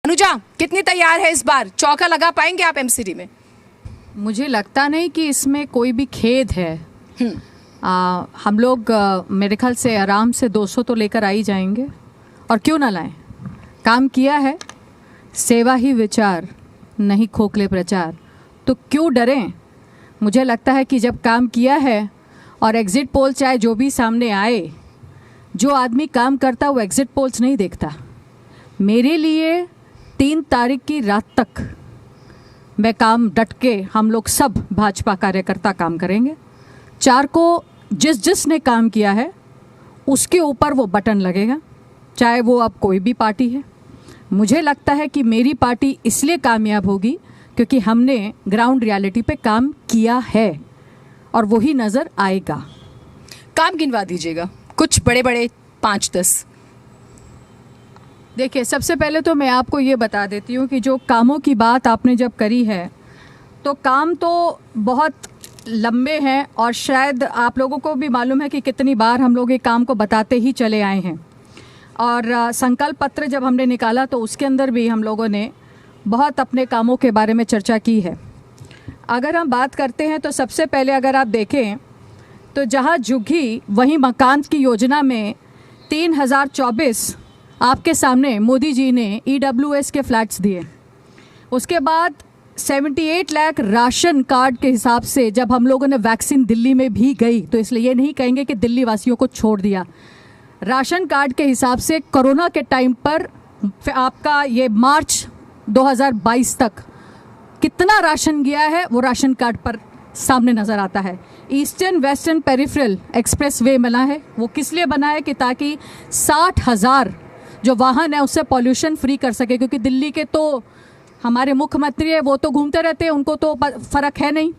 अनुजा, कितनी तैयार है इस बार? चौका लगा पाएंगे आप एमसीडी में? मुझे लगता नहीं कि इसमें कोई भी खेद है। हम लोग मेरे ख्याल से आराम से 200 तो लेकर आ ही जाएंगे, और क्यों ना लाएं। काम किया है, सेवा ही विचार नहीं खोखले प्रचार, तो क्यों डरें। मुझे लगता है कि जब काम किया है और एग्ज़िट पोल चाहे जो भी सामने आए, जो आदमी काम करता वो एग्ज़िट पोल्स नहीं देखता। मेरे लिए 3 तारीख की रात तक मैं काम डट के, हम लोग सब भाजपा कार्यकर्ता काम करेंगे। 4 को जिसने काम किया है उसके ऊपर वो बटन लगेगा, चाहे वो अब कोई भी पार्टी है। मुझे लगता है कि मेरी पार्टी इसलिए कामयाब होगी क्योंकि हमने ग्राउंड रियलिटी पे काम किया है, और वही नज़र आएगा। काम गिनवा दीजिएगा, कुछ बड़े बड़े 5-10। देखिए, सबसे पहले तो मैं आपको ये बता देती हूँ कि जो कामों की बात आपने जब करी है, तो काम तो बहुत लंबे हैं, और शायद आप लोगों को भी मालूम है कि कितनी बार हम लोग एक काम को बताते ही चले आए हैं। और संकल्प पत्र जब हमने निकाला तो उसके अंदर भी हम लोगों ने बहुत अपने कामों के बारे में चर्चा की है। अगर हम बात करते हैं तो सबसे पहले अगर आप देखें तो जहाँ झुग्गी वहीं मकान की योजना में 3024 आपके सामने मोदी जी ने EWS के फ्लैट्स दिए। उसके बाद 78 लाख राशन कार्ड के हिसाब से जब हम लोगों ने वैक्सीन दिल्ली में भी गई, तो इसलिए ये नहीं कहेंगे कि दिल्ली वासियों को छोड़ दिया। राशन कार्ड के हिसाब से कोरोना के टाइम पर आपका ये मार्च 2022 तक कितना राशन गया है वो राशन कार्ड पर सामने नज़र आता है। Eastern western peripheral express way बना है, वो किस लिए बना है कि ताकि 60,000 जो वाहन है उससे पॉल्यूशन फ्री कर सके, क्योंकि दिल्ली के तो हमारे मुख्यमंत्री है, वो तो घूमते रहते हैं, उनको तो फ़र्क है नहीं।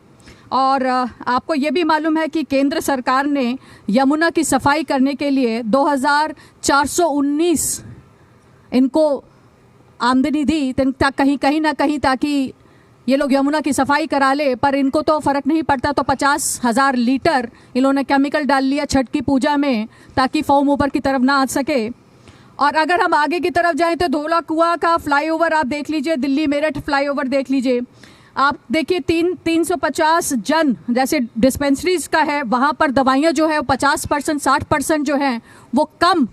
और आपको ये भी मालूम है कि केंद्र सरकार ने यमुना की सफाई करने के लिए 2419 इनको आमदनी दी, कहीं ना कहीं ताकि ये लोग यमुना की सफाई करा ले, पर इनको तो फ़र्क नहीं पड़ता। तो 50,000 लीटर इन्होंने केमिकल डाल लिया छठ की पूजा में, ताकि फोम ऊपर की तरफ ना आ सके। और अगर हम आगे की तरफ जाएं तो धोला कुआं का फ्लाईओवर आप देख लीजिए, दिल्ली मेरठ फ्लाईओवर देख लीजिए। आप देखिए 350 जन जैसे डिस्पेंसरीज का है, वहाँ पर दवाइयाँ जो है 50% 60% जो हैं वो कम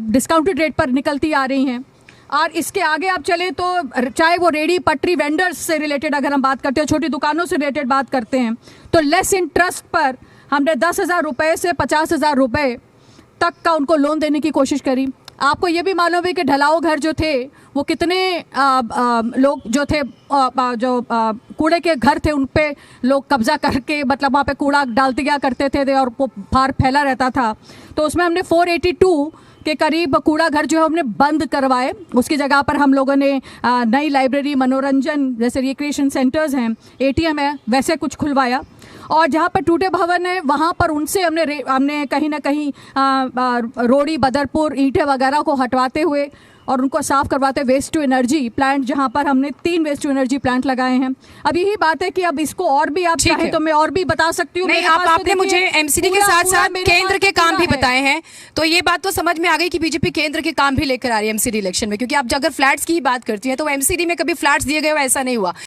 डिस्काउंटेड रेट पर निकलती आ रही हैं। और इसके आगे आप चले तो चाहे वो रेडी पटरी वेंडर्स से रिलेटेड अगर हम बात करते हैं, छोटी दुकानों से रिलेटेड बात करते हैं, तो लेस इंटरेस्ट पर हमने 10,000 रुपये से 50,000 रुपये तक का उनको लोन देने की कोशिश करी। आपको ये भी मालूम है कि ढलाऊ घर जो थे वो कितने लोग जो थे कूड़े के घर थे, उन पे लोग कब्जा करके मतलब वहाँ पे कूड़ा डाल दिया करते थे और वो बाहर फैला रहता था। तो उसमें हमने 482 के करीब कूड़ा घर जो है हमने बंद करवाए। उसकी जगह पर हम लोगों ने नई लाइब्रेरी, मनोरंजन जैसे रिक्रिएशन सेंटर्स हैं, ATM है, वैसे कुछ खुलवाया। और जहाँ पर टूटे भवन है वहाँ पर उनसे हमने कहीं ना कहीं रोड़ी, बदरपुर, ईंटें वगैरह को हटवाते हुए और उनको साफ़ करवाते वेस्ट टू एनर्जी प्लांट, जहाँ पर हमने 3 वेस्ट टू एनर्जी प्लांट लगाए हैं। अब यही बात है कि अब इसको और भी आप चाहें तो मैं और भी बता सकती हूँ। नहीं, आपने मुझे एमसीडी के साथ साथ केंद्र के काम भी बताए हैं, तो ये बात तो समझ में आ गई कि बीजेपी केंद्र के काम भी लेकर आ रही है एमसीडी इलेक्शन में। क्योंकि आप अगर फ्लैट्स की ही बात करती हैं तो एमसीडी में कभी फ्लैट्स दिए गए हो ऐसा नहीं हुआ।